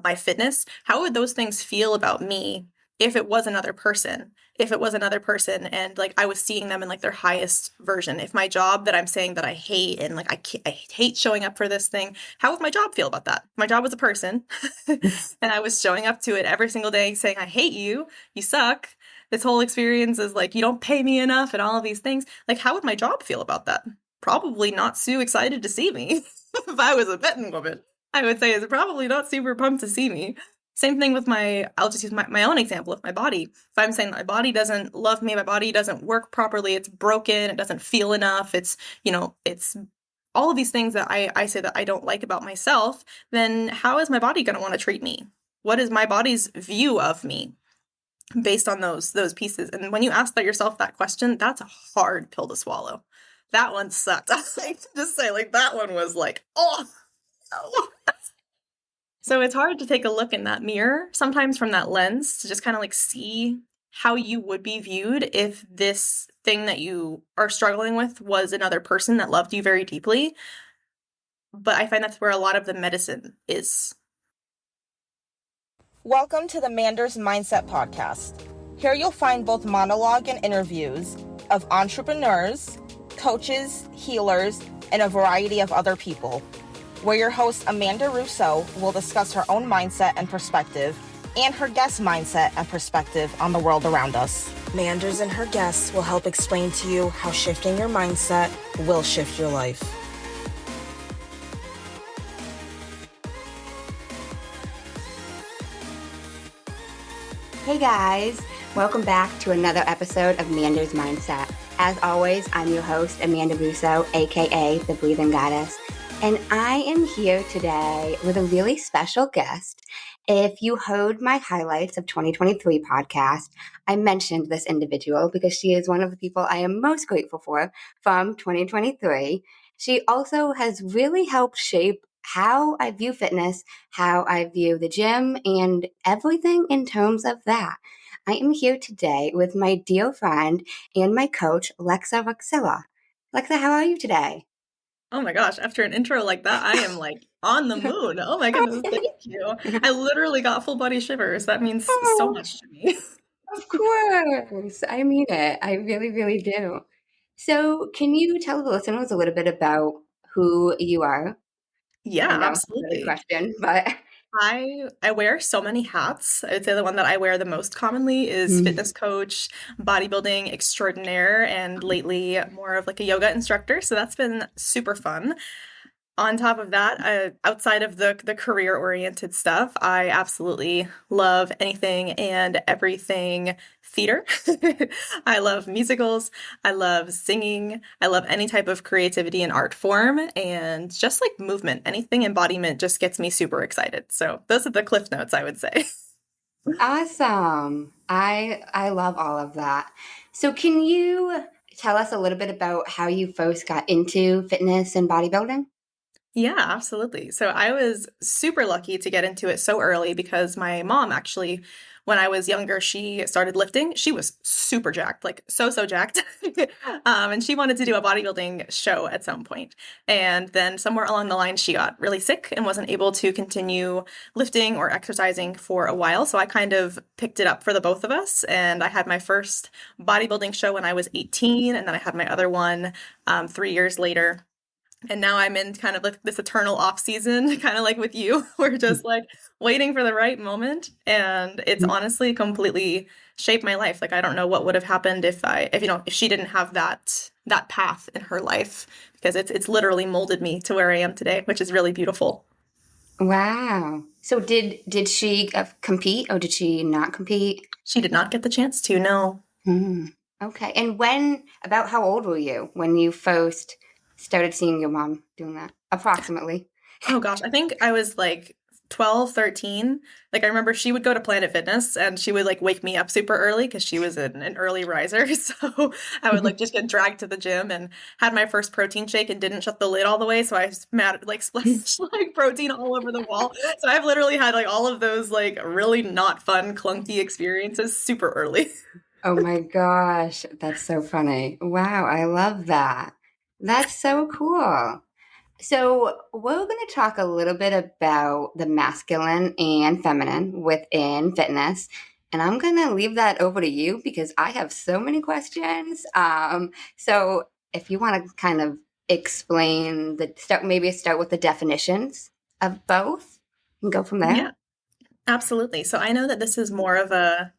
my fitness, how would those things feel about me if it was another person? If it was another person and like I was seeing them in like their highest version, if my job that I'm saying that I hate and like I hate showing up for this thing, how would my job feel about that? My job was a person and I was showing up to it every single day saying, I hate you, you suck. This whole experience is like, you don't pay me enough and all of these things. Like, how would my job feel about that? Probably not too excited to see me. If I was a betting woman, I would say is probably not super pumped to see me. Same thing with I'll just use my own example of my body. If I'm saying that my body doesn't love me, my body doesn't work properly, it's broken, it doesn't feel enough, it's all of these things that I say that I don't like about myself, then how is my body going to want to treat me? What is my body's view of me based on those pieces? And when you ask yourself that question, that's a hard pill to swallow. That one sucked. I can just say, like, that one was like, oh, no. So it's hard to take a look in that mirror, sometimes from that lens, to just kind of like see how you would be viewed if this thing that you are struggling with was another person that loved you very deeply. But I find that's where a lot of the medicine is. Welcome to the Manders Mindset Podcast. Here you'll find both monologue and interviews of entrepreneurs, coaches, healers, and a variety of other people, where your host Amanda Russo will discuss her own mindset and perspective and her guest's mindset and perspective on the world around us. Manders and her guests will help explain to you how shifting your mindset will shift your life. Hey guys, welcome back to another episode of Manders Mindset. As always, I'm your host, Amanda Russo, aka the Breathing Goddess. And I am here today with a really special guest. If you heard my highlights of 2023 podcast, I mentioned this individual because she is one of the people I am most grateful for from 2023. She also has really helped shape how I view fitness, how I view the gym, and everything in terms of that. I am here today with my dear friend and my coach, Lexa Rukstela. Lexa, how are you today? Oh my gosh, after an intro like that, I am like on the moon. Oh my goodness, thank you. I literally got full body shivers. That means so much to me. Of course. I mean it. I really, really do. So can you tell the listeners a little bit about who you are? Yeah, I know it's a silly absolutely. question, but I wear so many hats. I would say the one that I wear the most commonly is fitness coach, bodybuilding extraordinaire, and lately more of like a yoga instructor. So that's been super fun. On top of that, outside of the career-oriented stuff, I absolutely love anything and everything theater. I love musicals. I love singing. I love any type of creativity and art form, and just like movement. Anything embodiment just gets me super excited. So those are the cliff notes, I would say. awesome. I love all of that. So can you tell us a little bit about how you first got into fitness and bodybuilding? Yeah, absolutely. So I was super lucky to get into it so early because my mom actually, when I was younger, she started lifting. She was super jacked, like so jacked. And she wanted to do a bodybuilding show at some point. And then somewhere along the line, she got really sick and wasn't able to continue lifting or exercising for a while. So I kind of picked it up for the both of us. And I had my first bodybuilding show when I was 18. And then I had my other one 3 years later. And now I'm in kind of like this eternal off season, kind of like with you. We're just like waiting for the right moment. And it's honestly completely shaped my life. Like, I don't know what would have happened if she didn't have that path in her life, because it's literally molded me to where I am today, which is really beautiful. Wow. So did she compete or did she not compete? She did not get the chance to, no. Okay. And about how old were you when you first started seeing your mom doing that? Approximately. Oh gosh, I think I was like 12, 13. Like, I remember she would go to Planet Fitness and she would like wake me up super early because she was an early riser. So I would like just get dragged to the gym and had my first protein shake and didn't shut the lid all the way. So I like splashed like protein all over the wall. So I've literally had like all of those like really not fun, clunky experiences super early. Oh my gosh, that's so funny. Wow, I love that. That's so cool. So, we're going to talk a little bit about the masculine and feminine within fitness. And I'm going to leave that over to you because I have so many questions. So, if you want to kind of explain maybe start with the definitions of both and go from there. Yeah, absolutely. So I know that this is more of a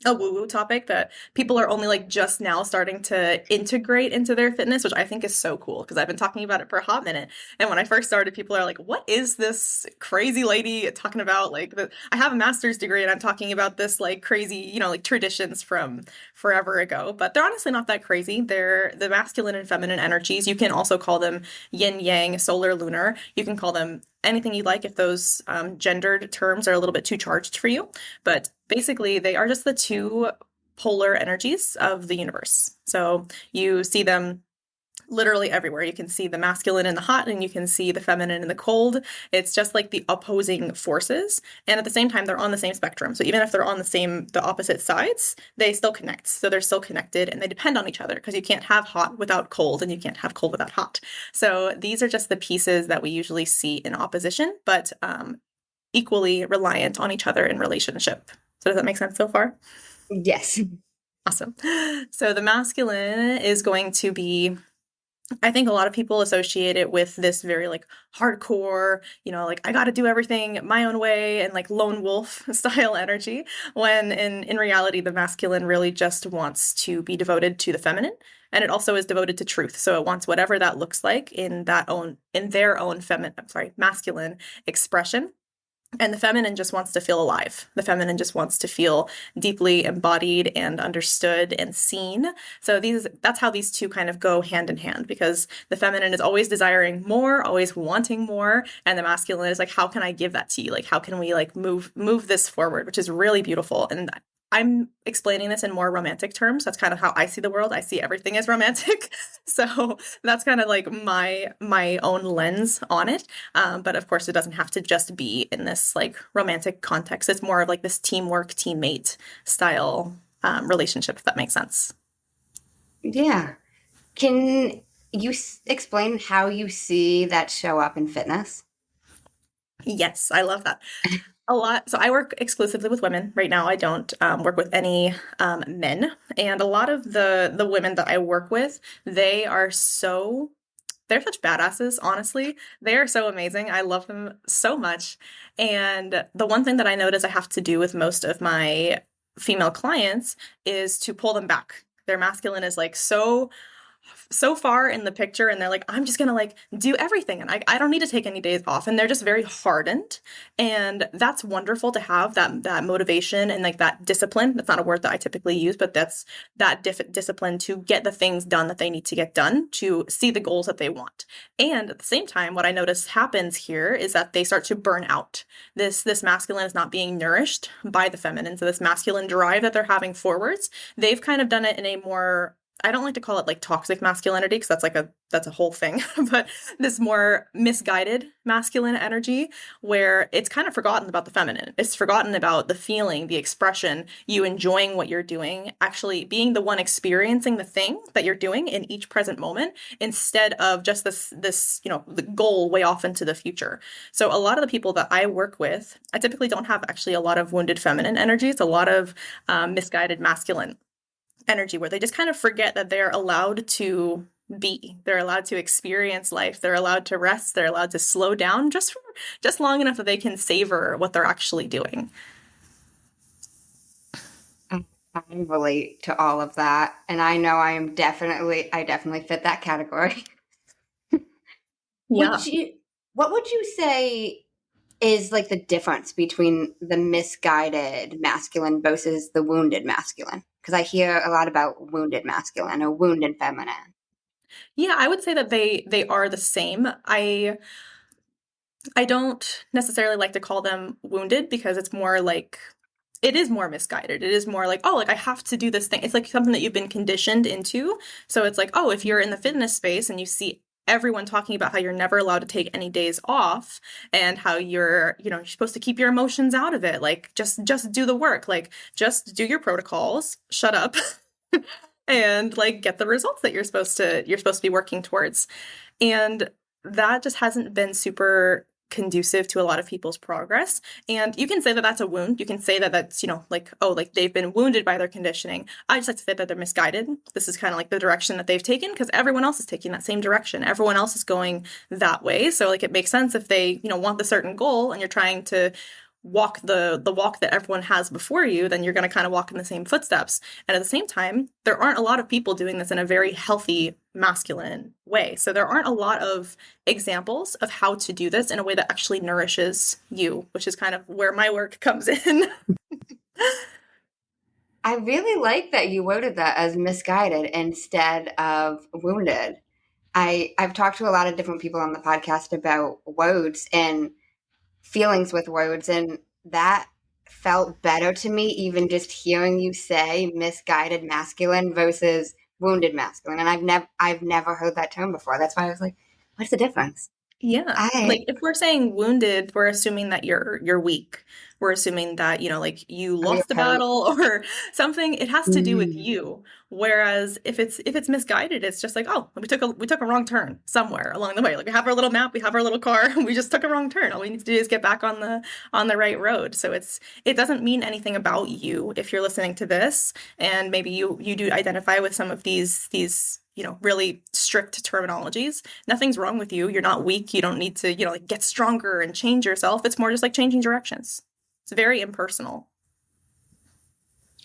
woo-woo topic that people are only like just now starting to integrate into their fitness, which I think is so cool because I've been talking about it for a hot minute. And when I first started, people are like, what is this crazy lady talking about? I have a master's degree and I'm talking about this like crazy, like traditions from forever ago. But they're honestly not that crazy. They're the masculine and feminine energies. You can also call them yin yang, solar, lunar. You can call them anything you like if those gendered terms are a little bit too charged for you. But basically, they are just the two polar energies of the universe. So you see them literally everywhere. You can see the masculine in the hot and you can see the feminine in the cold. It's just like the opposing forces. And at the same time, they're on the same spectrum. So even if they're on the opposite sides, they still connect. So they're still connected and they depend on each other because you can't have hot without cold and you can't have cold without hot. So these are just the pieces that we usually see in opposition, but equally reliant on each other in relationship. So does that make sense so far? Yes. Awesome. So the masculine is going to be, I think a lot of people associate it with this very like hardcore, like I got to do everything my own way and like lone wolf style energy, when in reality, the masculine really just wants to be devoted to the feminine. And it also is devoted to truth. So it wants whatever that looks like in their own masculine expression. And the feminine just wants to feel alive. The feminine just wants to feel deeply embodied and understood and seen. So that's how these two kind of go hand in hand, because the feminine is always desiring more, always wanting more, and the masculine is like, how can I give that to you? Like, how can we like move this forward, which is really beautiful. And I'm explaining this in more romantic terms. That's kind of how I see the world. I see everything as romantic. So that's kind of like my own lens on it. But of course, it doesn't have to just be in this like romantic context. It's more of like this teamwork, teammate style relationship, if that makes sense. Yeah. Can you explain how you see that show up in fitness? Yes, I love that. A lot. So I work exclusively with women right now. I don't work with any men. And a lot of the women that I work with, they're such badasses, honestly. They are so amazing. I love them so much. And the one thing that I notice I have to do with most of my female clients is to pull them back. Their masculine is like so far in the picture and they're like, I'm just gonna like do everything and I don't need to take any days off, and they're just very hardened. And that's wonderful to have that motivation and like that discipline. That's not a word that I typically use, but that's that discipline to get the things done that they need to get done, to see the goals that they want. And at the same time, what I notice happens here is that they start to burn out. This masculine is not being nourished by the feminine. So this masculine drive that they're having forwards, they've kind of done it in a more, I don't like to call it like toxic masculinity because that's a whole thing, but this more misguided masculine energy where it's kind of forgotten about the feminine. It's forgotten about the feeling, the expression, you enjoying what you're doing, actually being the one experiencing the thing that you're doing in each present moment instead of just this the goal way off into the future. So a lot of the people that I work with, I typically don't have actually a lot of wounded feminine energy. It's a lot of misguided masculine energy where they just kind of forget that they're allowed to be. They're allowed to experience life. They're allowed to rest. They're allowed to slow down just long enough that they can savor what they're actually doing. I relate to all of that, and I know I definitely fit that category. Yeah. What would you say is like the difference between the misguided masculine versus the wounded masculine? Because I hear a lot about wounded masculine or wounded feminine. Yeah, I would say that they are the same. I don't necessarily like to call them wounded because it's more like it is more misguided. It is more like, oh, like I have to do this thing. It's like something that you've been conditioned into. So it's like, oh, if you're in the fitness space and you see everyone talking about how you're never allowed to take any days off and how you're supposed to keep your emotions out of it. Like just do the work. Like just do your protocols, shut up and like get the results that you're supposed to be working towards. And that just hasn't been super conducive to a lot of people's progress. And you can say that that's a wound. You can say that that's, like, oh, like they've been wounded by their conditioning. I just like to say that they're misguided. This is kind of like the direction that they've taken because everyone else is taking that same direction. Everyone else is going that way. So like it makes sense if they, want the certain goal and you're trying to walk the walk that everyone has before you, then you're going to kind of walk in the same footsteps. And at the same time, there aren't a lot of people doing this in a very healthy masculine way. So there aren't a lot of examples of how to do this in a way that actually nourishes you, which is kind of where my work comes in. I really like that you worded that as misguided instead of wounded. I've talked to a lot of different people on the podcast about wounds and feelings with words, and that felt better to me, even just hearing you say misguided masculine versus wounded masculine. And I've never heard that term before. That's why I was like, what's the difference? Yeah. Like if we're saying wounded, we're assuming that you're weak. We're assuming that, like you lost a battle or something. It has to do with you. Whereas if it's misguided, it's just like, oh, we took a wrong turn somewhere along the way. Like we have our little map, we have our little car, we just took a wrong turn. All we need to do is get back on the right road. So it doesn't mean anything about you if you're listening to this and maybe you do identify with some of these really strict terminologies. Nothing's wrong with you. You're not weak. You don't need to, like get stronger and change yourself. It's more just like changing directions. It's very impersonal.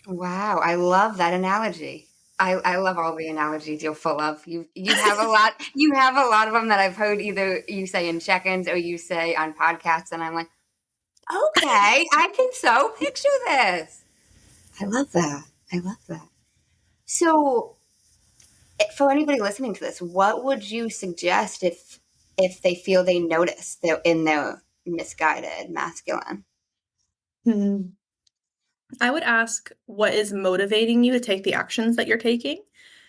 Wow. I love that analogy. I love all the analogies you're full of. You have a lot. You have a lot of them that I've heard either you say in check-ins or you say on podcasts, and I'm like, okay, I can so picture this. I love that. So, for anybody listening to this, what would you suggest if they feel they notice they're in their misguided masculine? I would ask what is motivating you to take the actions that you're taking,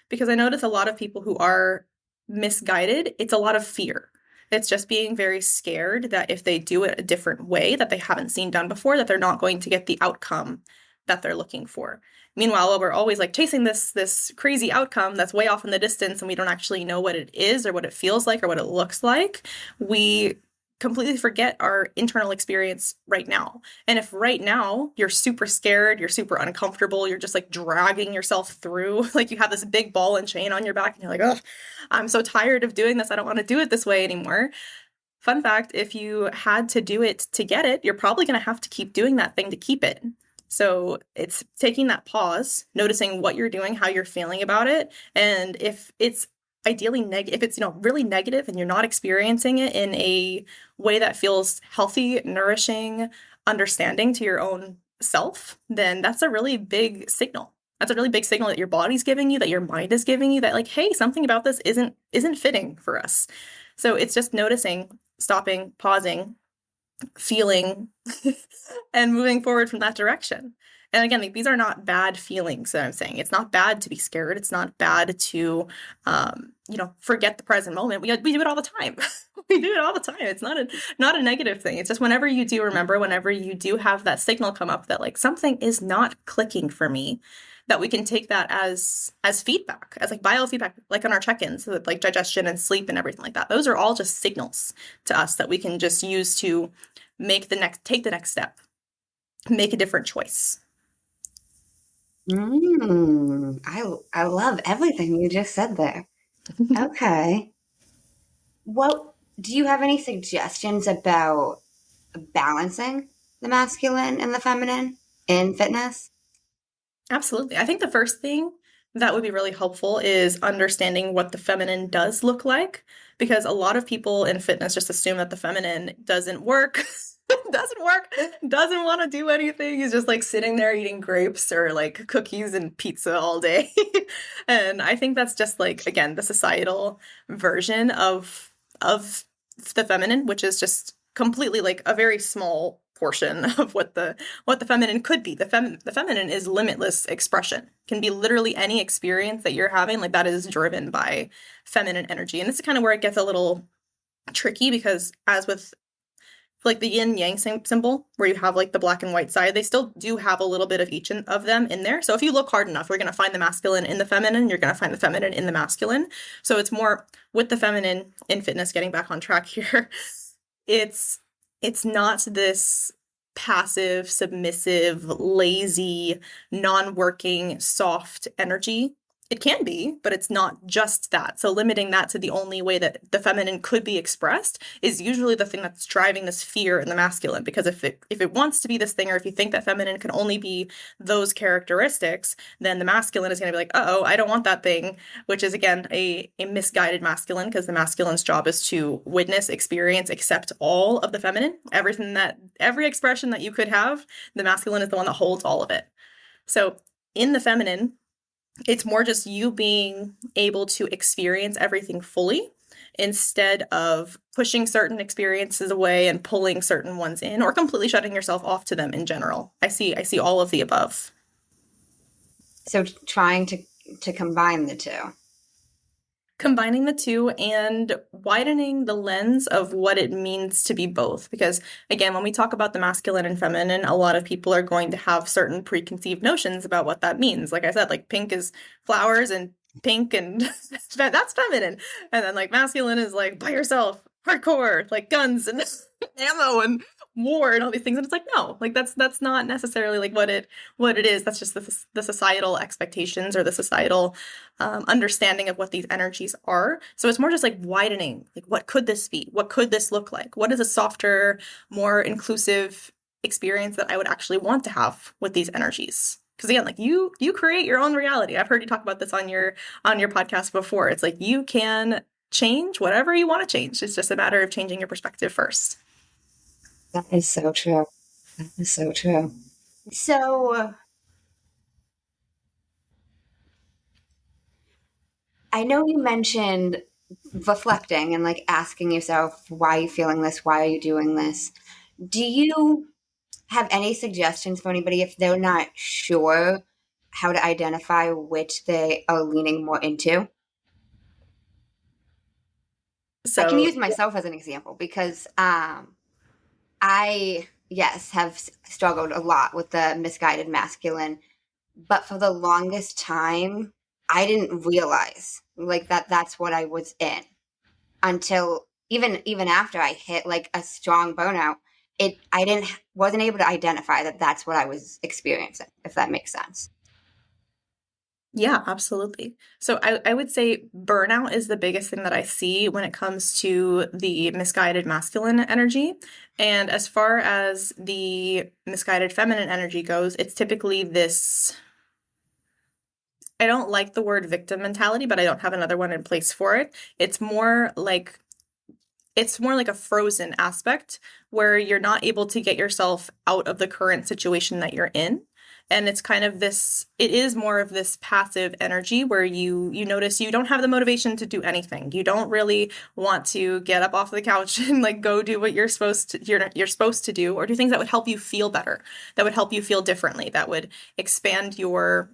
because I notice a lot of people who are misguided, it's a lot of fear. It's just being very scared that if they do it a different way that they haven't seen done before, that they're not going to get the outcome that they're looking for. Meanwhile, we're always like chasing this crazy outcome that's way off in the distance and we don't actually know what it is or what it feels like or what it looks like. We completely forget our internal experience right now. And if right now you're super scared, you're super uncomfortable, you're just like dragging yourself through, like you have this big ball and chain on your back and you're like, oh, I'm so tired of doing this. I don't want to do it this way anymore. Fun fact, if you had to do it to get it, you're probably going to have to keep doing that thing to keep it. So it's taking that pause, noticing what you're doing, how you're feeling about it. And if it's ideally if it's, really negative and you're not experiencing it in a way that feels healthy, nourishing, understanding to your own self, then that's a really big signal. That's a really big signal that your body's giving you, that your mind is giving you, that like, hey, something about this isn't fitting for us. So it's just noticing, stopping, pausing, feeling, and moving forward from that direction. And again, like, these are not bad feelings that I'm saying. It's not bad to be scared. It's not bad to, forget the present moment. We do it all the time. We do it all the time. It's not a negative thing. It's just whenever you do remember, whenever you do have that signal come up that like something is not clicking for me, that we can take that as feedback, as like biofeedback, like on our check-ins, so like digestion and sleep and everything like that. Those are all just signals to us that we can just use to take the next step, make a different choice. I love everything you just said there. Okay. What do you have any suggestions about balancing the masculine and the feminine in fitness? Absolutely. I think the first thing that would be really helpful is understanding what the feminine does look like, because a lot of people in fitness just assume that the feminine doesn't work. Doesn't want to do anything. He's just like sitting there eating grapes or like cookies and pizza all day. And I think that's just like, again, the societal version of the feminine, which is just completely like a very small portion of what the feminine could be. The feminine is limitless expression. Can be literally any experience that you're having, like that is driven by feminine energy. And this is kind of where it gets a little tricky, because as with like the yin yang symbol where you have like the black and white side, they still do have a little bit of each of them in there. So if you look hard enough, you're going to find the masculine in the feminine, you're going to find the feminine in the masculine. So it's more with the feminine in fitness, getting back on track here. It's not this passive, submissive, lazy, non-working, soft energy. It can be, but it's not just that. So limiting that to the only way that the feminine could be expressed is usually the thing that's driving this fear in the masculine. Because if it wants to be this thing, or if you think that feminine can only be those characteristics, then the masculine is going to be like, uh-oh, I don't want that thing, which is, again, a misguided masculine, because the masculine's job is to witness, experience, accept all of the feminine. Every expression that you could have, the masculine is the one that holds all of it. So in the feminine, it's more just you being able to experience everything fully instead of pushing certain experiences away and pulling certain ones in, or completely shutting yourself off to them in general. I see all of the above. So trying to combine the two. Combining the two and widening the lens of what it means to be both. Because again, when we talk about the masculine and feminine, a lot of people are going to have certain preconceived notions about what that means. Like I said, like pink is flowers and pink, and that's feminine. And then like masculine is like by yourself, hardcore, like guns and ammo and war and all these things. And it's like, no, like that's not necessarily like what it is. That's just the societal expectations, or the societal understanding of what these energies are. So it's more just like widening, like what could this be? What could this look like? What is a softer, more inclusive experience that I would actually want to have with these energies? Because again, like you create your own reality. I've heard you talk about this on your podcast before. It's like you can change whatever you want to change. It's just a matter of changing your perspective first. That is so true. That is so true. So I know you mentioned reflecting and like asking yourself, why are you feeling this? Why are you doing this? Do you have any suggestions for anybody if they're not sure how to identify which they are leaning more into? So I can use myself as an example because I, yes, have struggled a lot with the misguided masculine, but for the longest time, I didn't realize like that's what I was in until even after I hit like a strong burnout. I wasn't able to identify that that's what I was experiencing, if that makes sense. yeah, absolutely. So I would say burnout is the biggest thing that I see when it comes to the misguided masculine energy. And as far as the misguided feminine energy goes, it's typically this, I don't like the word victim mentality, but I don't have another one in place for it. It's more like a frozen aspect where you're not able to get yourself out of the current situation that you're in. And it's kind of this, it is more of this passive energy where you notice you don't have the motivation to do anything. You don't really want to get up off the couch and like go do what you're supposed to do, or do things that would help you feel better, that would help you feel differently, that would expand your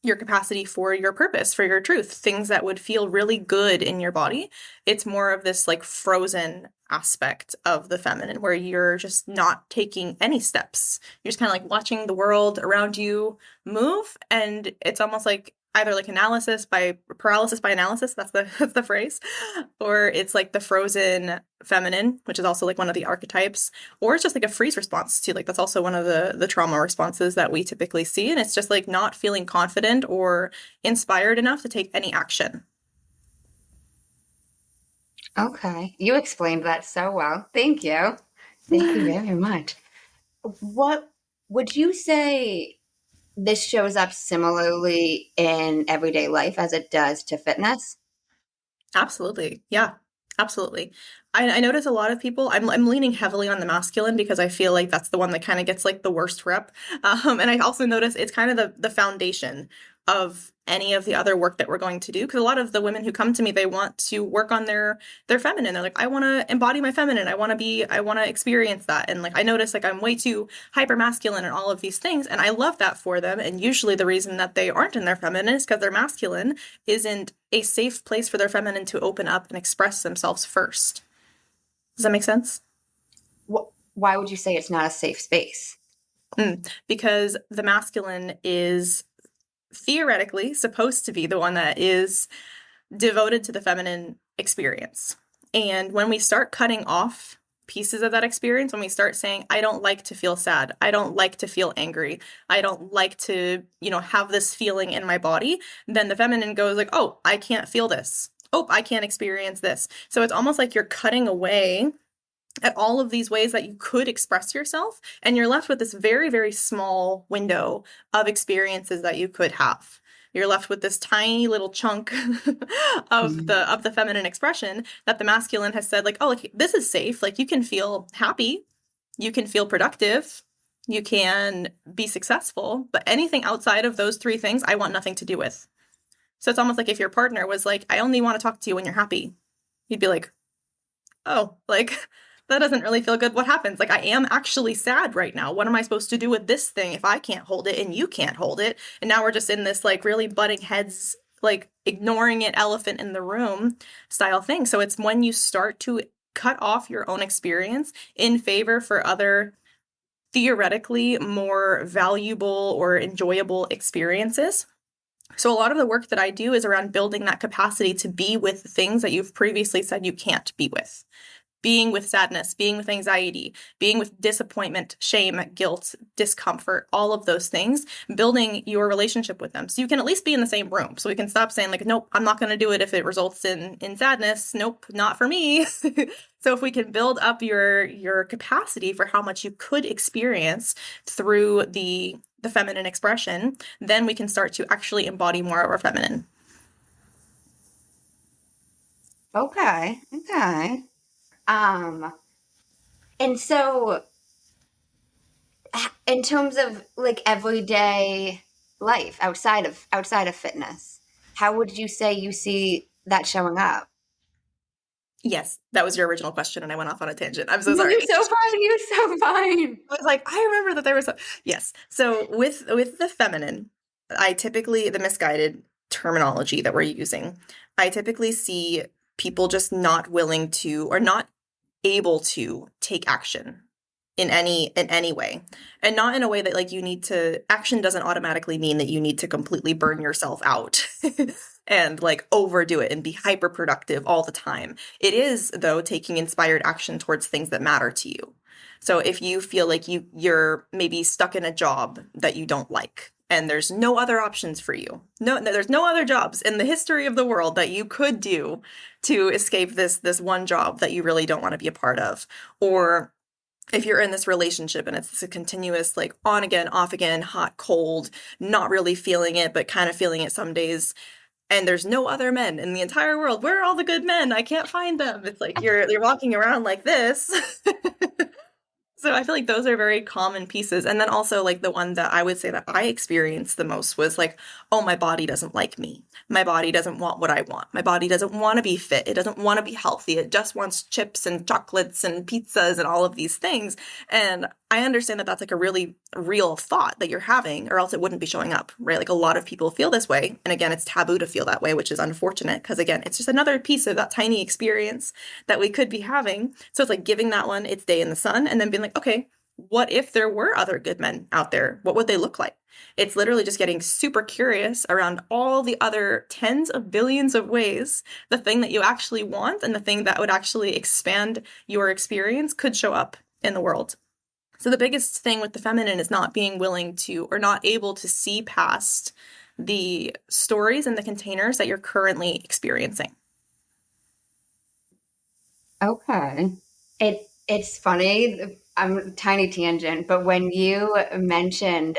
capacity for your purpose, for your truth, things that would feel really good in your body. It's more of this like frozen aspect of the feminine where you're just not taking any steps. You're just kind of like watching the world around you move, and it's almost like either like paralysis by analysis, that's the phrase, or it's like the frozen feminine, which is also like one of the archetypes, or it's just like a freeze response too. Like that's also one of the trauma responses that we typically see, and it's just like not feeling confident or inspired enough to take any action. Okay. You explained that so well. Thank you. Thank you very much. What would you say this shows up similarly in everyday life as it does to fitness? Absolutely. Yeah, absolutely. I notice a lot of people, I'm leaning heavily on the masculine because I feel like that's the one that kind of gets like the worst rep. And I also notice it's kind of the foundation of any of the other work that we're going to do. Because a lot of the women who come to me, they want to work on their feminine. They're like, I want to embody my feminine. I want to experience that. And like, I notice like I'm way too hyper masculine and all of these things. And I love that for them. And usually the reason that they aren't in their feminine is because their masculine isn't a safe place for their feminine to open up and express themselves first. Does that make sense? Why would you say it's not a safe space? Because the masculine is theoretically supposed to be the one that is devoted to the feminine experience. And when we start cutting off pieces of that experience, when we start saying, I don't like to feel sad, I don't like to feel angry, I don't like to, have this feeling in my body, then the feminine goes like, oh, I can't feel this. Oh, I can't experience this. So it's almost like you're cutting away at all of these ways that you could express yourself, and you're left with this very, very small window of experiences that you could have. You're left with this tiny little chunk of the feminine expression that the masculine has said, like, oh, like, this is safe. Like, you can feel happy, you can feel productive, you can be successful, but anything outside of those three things, I want nothing to do with. So it's almost like if your partner was like, I only want to talk to you when you're happy, you'd be like, oh, like, that doesn't really feel good. What happens? Like, I am actually sad right now. What am I supposed to do with this thing if I can't hold it and you can't hold it? And now we're just in this, like, really butting heads, like, ignoring it, elephant in the room style thing. So it's when you start to cut off your own experience in favor for other theoretically more valuable or enjoyable experiences. So a lot of the work that I do is around building that capacity to be with things that you've previously said you can't be with. Being with sadness, being with anxiety, being with disappointment, shame, guilt, discomfort, all of those things, building your relationship with them. So you can at least be in the same room. So we can stop saying like, nope, I'm not going to do it if it results in sadness. Nope, not for me. So if we can build up your capacity for how much you could experience through the feminine expression, then we can start to actually embody more of our feminine. Okay. Okay. And so in terms of like everyday life outside of fitness, how would you say you see that showing up? Yes, that was your original question, and I went off on a tangent. I'm so No, sorry. you're so fine. You're so fine. I was like, I remember that there was a yes. So with the feminine, the misguided terminology that we're using, I typically see people just not willing to or not able to take action in any way, and not in a way that like you need to action doesn't automatically mean that you need to completely burn yourself out and like overdo it and be hyper productive all the time. It is though taking inspired action towards things that matter to you. So if you feel like you're maybe stuck in a job that you don't like and there's no other options for you, there's no other jobs in the history of the world that you could do to escape this one job that you really don't want to be a part of, or if you're in this relationship and it's a continuous like on again, off again, hot, cold, not really feeling it, but kind of feeling it some days, and there's no other men in the entire world. Where are all the good men? I can't find them. It's like you're walking around like this. So I feel like those are very common pieces. And then also like the one that I would say that I experienced the most was like, oh, my body doesn't like me. My body doesn't want what I want. My body doesn't want to be fit. It doesn't want to be healthy. It just wants chips and chocolates and pizzas and all of these things. And I understand that that's like a really real thought that you're having, or else it wouldn't be showing up, right? Like a lot of people feel this way. And again, it's taboo to feel that way, which is unfortunate because again, it's just another piece of that tiny experience that we could be having. So it's like giving that one its day in the sun and then being like, okay, what if there were other good men out there? What would they look like? It's literally just getting super curious around all the other tens of billions of ways the thing that you actually want and the thing that would actually expand your experience could show up in the world. So the biggest thing with the feminine is not being willing to or not able to see past the stories and the containers that you're currently experiencing. Okay. It's funny. I'm a tiny tangent, but when you mentioned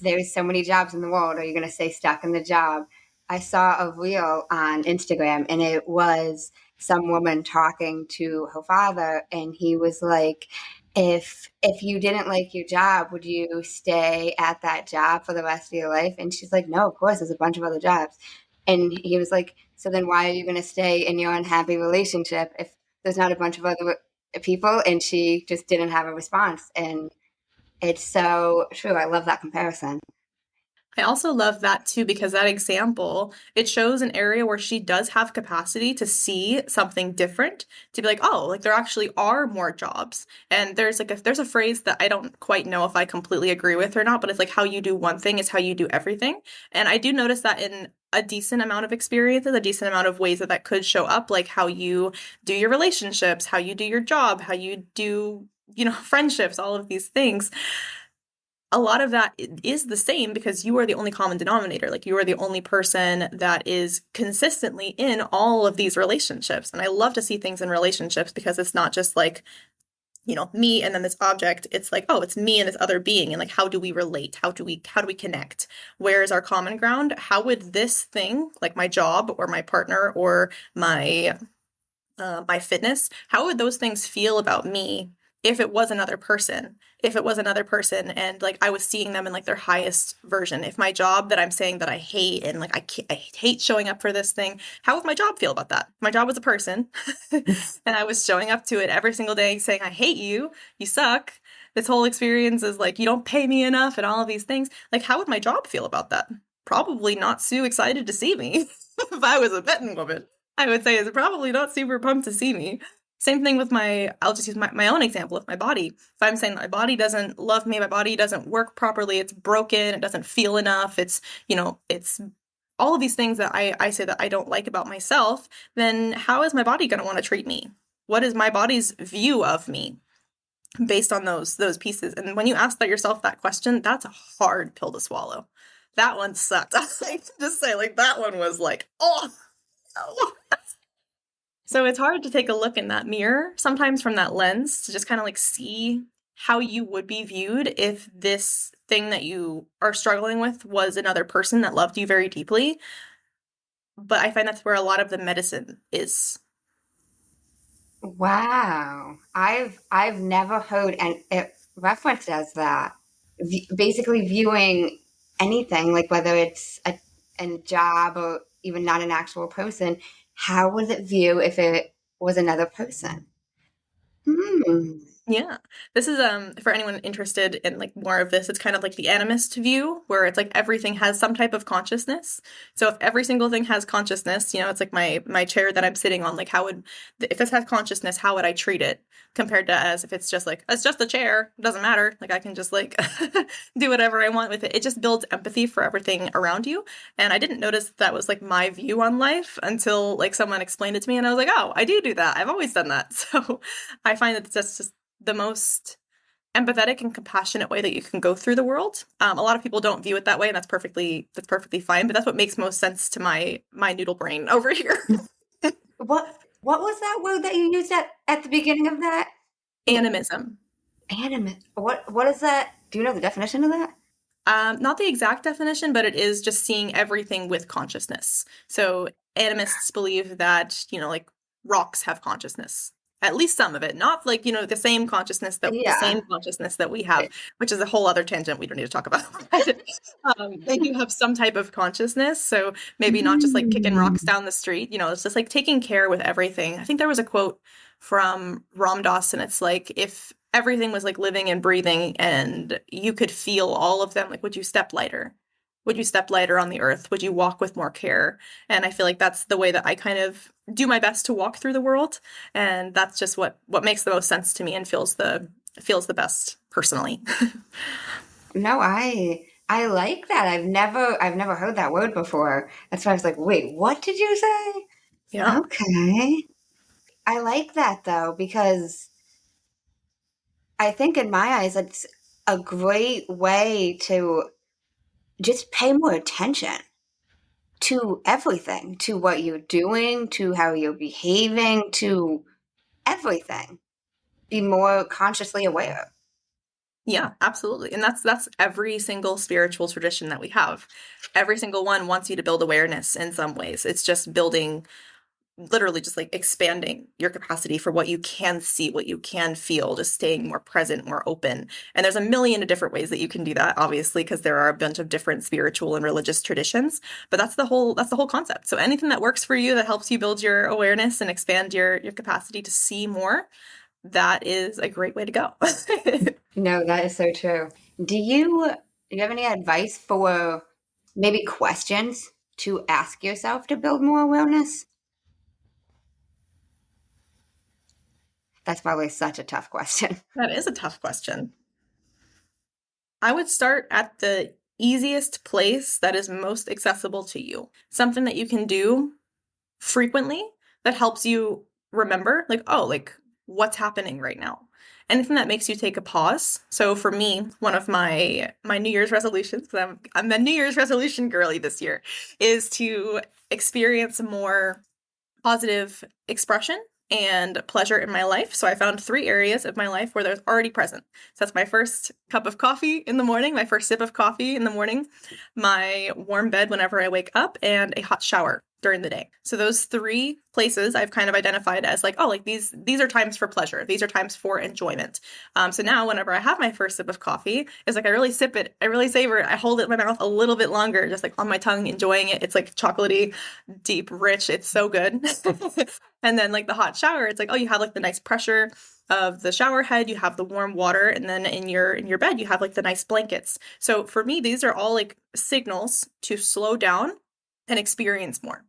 there's so many jobs in the world, are you going to say stuck in the job? I saw a reel on Instagram, and it was some woman talking to her father, and he was like, if you didn't like your job, would you stay at that job for the rest of your life? And she's like, no, of course, there's a bunch of other jobs. And he was like, so then why are you going to stay in your unhappy relationship if there's not a bunch of other people? And she just didn't have a response. And it's so true. I love that comparison. I also love that too because that example, it shows an area where she does have capacity to see something different, to be like, oh, like there actually are more jobs. And there's a phrase that I don't quite know if I completely agree with or not, but it's like how you do one thing is how you do everything. And I do notice that in a decent amount of experiences, a decent amount of ways that that could show up, like how you do your relationships, how you do your job, how you do, friendships, all of these things. A lot of that is the same because you are the only common denominator. Like you are the only person that is consistently in all of these relationships. And I love to see things in relationships because it's not just like, me and then this object. It's like, oh, it's me and this other being. And like, how do we relate? How do we connect? Where is our common ground? How would this thing, like my job or my partner or my fitness, how would those things feel about me if it was another person? If it was another person and like I was seeing them in like their highest version. If my job that I'm saying that I hate and like I hate showing up for this thing, how would my job feel about that? My job was a person and I was showing up to it every single day saying, I hate you, you suck. This whole experience is like, you don't pay me enough and all of these things. Like, how would my job feel about that? Probably not so excited to see me if I was a betting woman. I would say is probably not super pumped to see me. Same thing with I'll just use my own example of my body. If I'm saying my body doesn't love me, my body doesn't work properly, it's broken, it doesn't feel enough, it's all of these things that I say that I don't like about myself, then how is my body going to want to treat me? What is my body's view of me based on those pieces? And when you ask yourself that question, that's a hard pill to swallow. That one sucked. I just say like that one was like, oh, no. So it's hard to take a look in that mirror sometimes from that lens to just kind of like see how you would be viewed if this thing that you are struggling with was another person that loved you very deeply. But I find that's where a lot of the medicine is. Wow. I've never heard it referenced as that. Basically viewing anything, like whether it's a job or even not an actual person, how would it view if it was another person? Hmm. Yeah. This is for anyone interested in like more of this, it's kind of like the animist view where it's like everything has some type of consciousness. So if every single thing has consciousness, it's like my chair that I'm sitting on, like if this has consciousness, how would I treat it compared to as if it's just like it's just a chair, it doesn't matter. Like I can just like do whatever I want with it. It just builds empathy for everything around you. And I didn't notice that was like my view on life until like someone explained it to me and I was like, "Oh, I do that. I've always done that." So I find that it's just the most empathetic and compassionate way that you can go through the world. A lot of people don't view it that way, and that's perfectly fine. But that's what makes most sense to my noodle brain over here. What was that word that you used at the beginning of that? Animism. Animate. What is that? Do you know the definition of that? Not the exact definition, but it is just seeing everything with consciousness. So animists believe that like rocks have consciousness. At least some of it, not like, the same consciousness that we have, which is a whole other tangent we don't need to talk about. They do have some type of consciousness. So maybe not just like kicking rocks down the street, it's just like taking care with everything. I think there was a quote from Ram Dass, and it's like, if everything was like living and breathing and you could feel all of them, like, would you step lighter? Would you step lighter on the earth? Would you walk with more care? And I feel like that's the way that I kind of do my best to walk through the world. And that's just what makes the most sense to me and feels the best personally. No, I like that. I've never heard that word before. That's why I was like, wait, what did you say? Yeah. Okay. I like that though, because I think in my eyes, it's a great way to just pay more attention to everything, to what you're doing, to how you're behaving, to everything. Be more consciously aware. Yeah, absolutely. And that's every single spiritual tradition that we have. Every single one wants you to build awareness in some ways. It's just building, literally just like expanding your capacity for what you can see, what you can feel, just staying more present, more open. And there's a million of different ways that you can do that, obviously, because there are a bunch of different spiritual and religious traditions, but that's the whole concept. So anything that works for you, that helps you build your awareness and expand your capacity to see more, that is a great way to go. No, that is so true. Do you have any advice for maybe questions to ask yourself to build more awareness? That's probably such a tough question. That is a tough question. I would start at the easiest place that is most accessible to you. Something that you can do frequently that helps you remember, like, oh, like what's happening right now. Anything that makes you take a pause. So for me, one of my New Year's resolutions, because I'm a New Year's resolution girly this year, is to experience more positive expression and pleasure in my life. So I found 3 areas of my life where there's already present. So that's my first cup of coffee in the morning, my first sip of coffee in the morning, my warm bed whenever I wake up, and a hot shower during the day. So those 3 places I've kind of identified as like, oh, like these are times for pleasure. These are times for enjoyment. So now whenever I have my first sip of coffee, it's like I really sip it, I really savor it, I hold it in my mouth a little bit longer, just like on my tongue, enjoying it. It's like chocolatey, deep, rich. It's so good. And then like the hot shower, it's like, oh, you have like the nice pressure of the shower head, you have the warm water, and then in your bed, you have like the nice blankets. So for me, these are all like signals to slow down and experience more.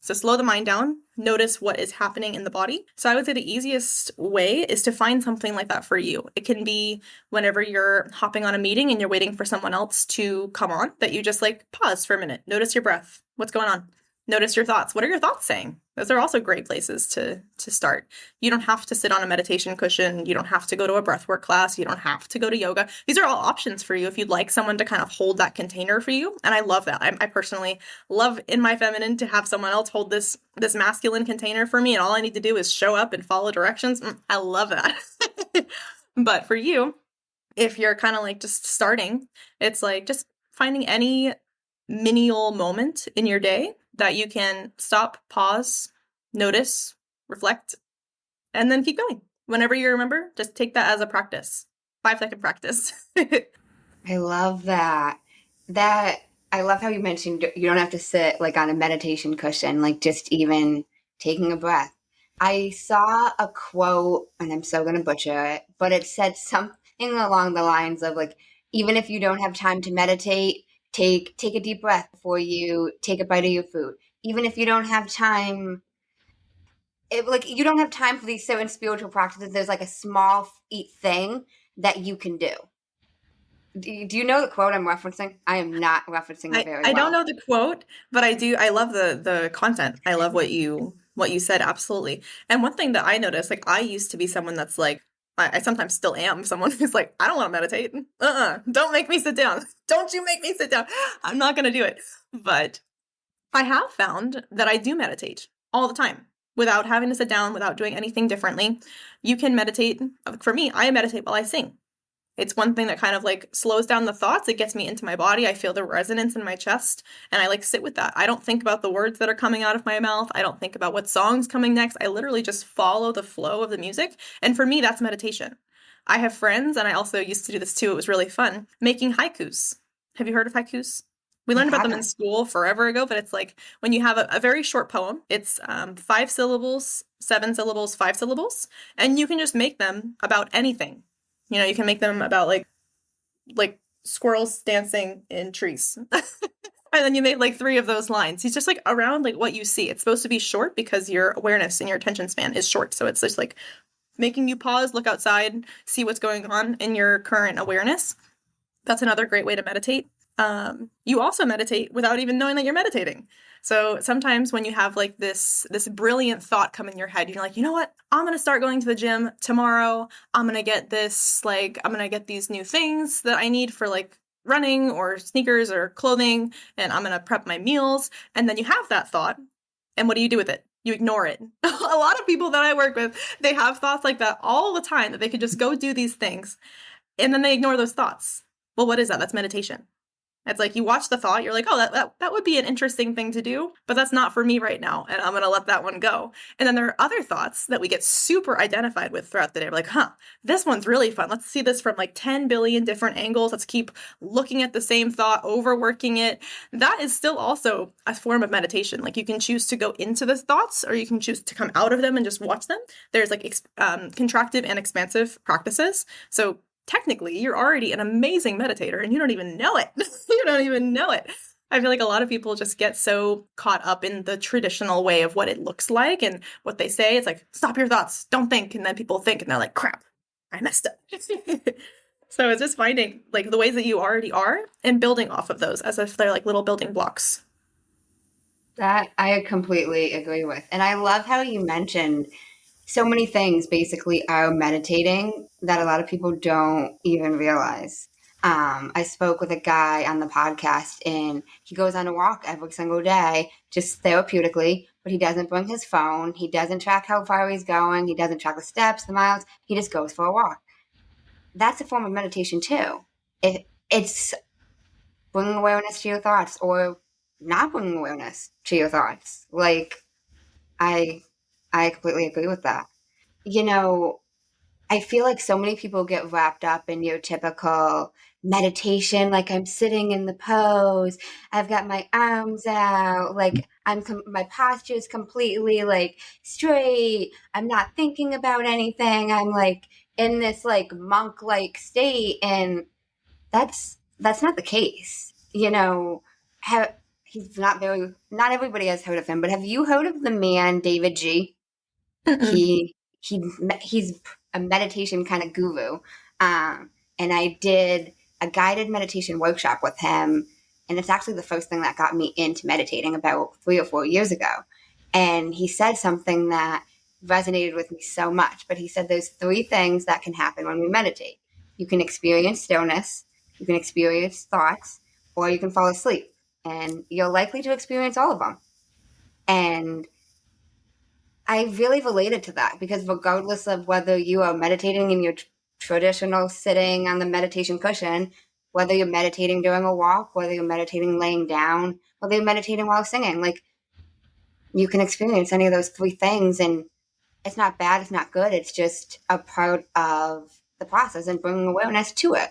So slow the mind down, notice what is happening in the body. So I would say the easiest way is to find something like that for you. It can be whenever you're hopping on a meeting and you're waiting for someone else to come on, that you just like pause for a minute, notice your breath. What's going on? Notice your thoughts. What are your thoughts saying? Those are also great places to start. You don't have to sit on a meditation cushion. You don't have to go to a breathwork class. You don't have to go to yoga. These are all options for you if you'd like someone to kind of hold that container for you. And I love that. I personally love in my feminine to have someone else hold this masculine container for me, and all I need to do is show up and follow directions. I love that. But for you, if you're kind of like just starting, it's like just finding any menial moment in your day that you can stop, pause, notice, reflect, and then keep going. Whenever you remember, just take that as a practice. 5-second practice. I love that. I love how you mentioned you don't have to sit like on a meditation cushion, like just even taking a breath. I saw a quote, and I'm so going to butcher it, but it said something along the lines of like, even if you don't have time to meditate, take a deep breath before you take a bite of your food. Even if you don't have time, you don't have time for these certain spiritual practices, there's like a small thing that you can do. Do you know the quote I'm referencing? I am not referencing it very well. I don't know the quote, but I do. I love the content. I love what you said. Absolutely. And one thing that I noticed, like I used to be someone that's like, I sometimes still am someone who's like, I don't want to meditate. Don't make me sit down. Don't you make me sit down. I'm not going to do it. But I have found that I do meditate all the time without having to sit down, without doing anything differently. You can meditate. For me, I meditate while I sing. It's one thing that kind of like slows down the thoughts. It gets me into my body. I feel the resonance in my chest, and I like sit with that. I don't think about the words that are coming out of my mouth. I don't think about what song's coming next. I literally just follow the flow of the music. And for me, that's meditation. I have friends, and I also used to do this too. It was really fun, making haikus. Have you heard of haikus? We learned about them in school forever ago, but it's like when you have a very short poem, it's 5 syllables, 7 syllables, 5 syllables, and you can just make them about anything. You know, you can make them about like squirrels dancing in trees. And then you make like 3 of those lines. It's just like around like what you see. It's supposed to be short because your awareness and your attention span is short. So it's just like making you pause, look outside, see what's going on in your current awareness. That's another great way to meditate. You also meditate without even knowing that you're meditating. So sometimes when you have like this brilliant thought come in your head, you're like, you know what? I'm going to start going to the gym tomorrow. I'm going to get I'm going to get these new things that I need for like running or sneakers or clothing. And I'm going to prep my meals. And then you have that thought. And what do you do with it? You ignore it. A lot of people that I work with, they have thoughts like that all the time, that they could just go do these things. And then they ignore those thoughts. Well, what is that? That's meditation. It's like you watch the thought, you're like, oh, that would be an interesting thing to do, but that's not for me right now, and I'm going to let that one go. And then there are other thoughts that we get super identified with throughout the day. We're like, this one's really fun. Let's see this from like 10 billion different angles. Let's keep looking at the same thought, overworking it. That is still also a form of meditation. Like you can choose to go into the thoughts, or you can choose to come out of them and just watch them. There's like contractive and expansive practices. So technically, you're already an amazing meditator and you don't even know it. You don't even know it. I feel like a lot of people just get so caught up in the traditional way of what it looks like and what they say. It's like, stop your thoughts, don't think. And then people think and they're like, crap, I messed up. So it's just finding like the ways that you already are and building off of those as if they're like little building blocks. That I completely agree with. And I love how you mentioned so many things basically are meditating that a lot of people don't even realize. I spoke with a guy on the podcast and he goes on a walk every single day, just therapeutically, but he doesn't bring his phone. He doesn't track how far he's going. He doesn't track the steps, the miles. He just goes for a walk. That's a form of meditation too. It's bringing awareness to your thoughts or not bringing awareness to your thoughts. Like, I I completely agree with that. You know, I feel like so many people get wrapped up in your typical meditation, like I'm sitting in the pose, I've got my arms out, like my posture is completely like straight. I'm not thinking about anything. I'm like in this like monk like state, and that's not the case. He's not everybody has heard of him, but have you heard of the man David G? Mm-mm. He's a meditation kind of guru, and I did a guided meditation workshop with him, and it's actually the first thing that got me into meditating about 3 or 4 years ago. And he said something that resonated with me so much. But he said there's three things that can happen when we meditate. You can experience stillness, you can experience thoughts, or you can fall asleep, and you're likely to experience all of them. And I really related to that because regardless of whether you are meditating in your traditional sitting on the meditation cushion, whether you're meditating during a walk, whether you're meditating laying down, whether you're meditating while singing, like you can experience any of those three things. And it's not bad, it's not good. It's just a part of the process and bringing awareness to it.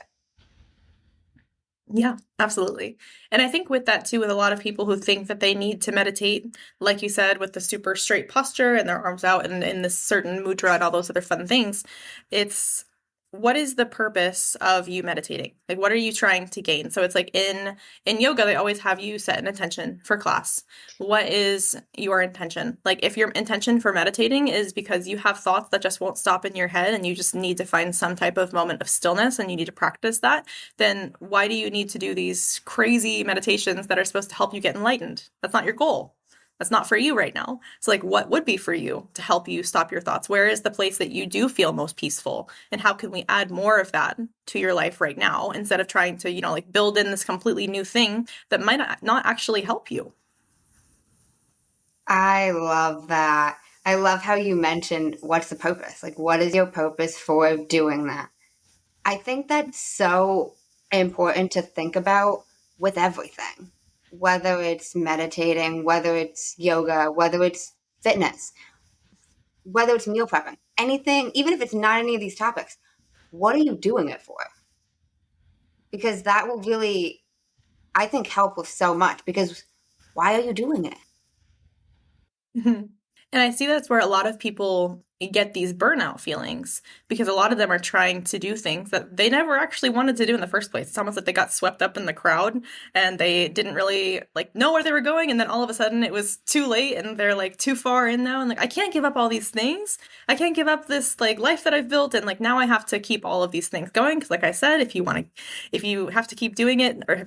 Yeah, absolutely. And I think with that too, with a lot of people who think that they need to meditate, like you said, with the super straight posture and their arms out and in this certain mudra and all those other fun things, it's what is the purpose of you meditating? Like what are you trying to gain? So it's like in yoga, they always have you set an intention for class. What is your intention? Like if your intention for meditating is because you have thoughts that just won't stop in your head and you just need to find some type of moment of stillness and you need to practice that, then why do you need to do these crazy meditations that are supposed to help you get enlightened? That's not your goal. That's not for you right now. So like what would be for you to help you stop your thoughts? Where is the place that you do feel most peaceful? And how can we add more of that to your life right now instead of trying to, like build in this completely new thing that might not actually help you? I love that. I love how you mentioned what's the purpose? Like, what is your purpose for doing that? I think that's so important to think about with everything, whether it's meditating, whether it's yoga, whether it's fitness, whether it's meal prepping, anything, even if it's not any of these topics, what are you doing it for? Because that will really, I think, help with so much. Because why are you doing it? And I see that's where a lot of people get these burnout feelings because a lot of them are trying to do things that they never actually wanted to do in the first place. It's almost like they got swept up in the crowd and they didn't really like know where they were going, and then all of a sudden it was too late and they're like too far in now and like I can't give up all these things. I can't give up this like life that I've built, and like now I have to keep all of these things going because like I said, if you have to keep doing it or you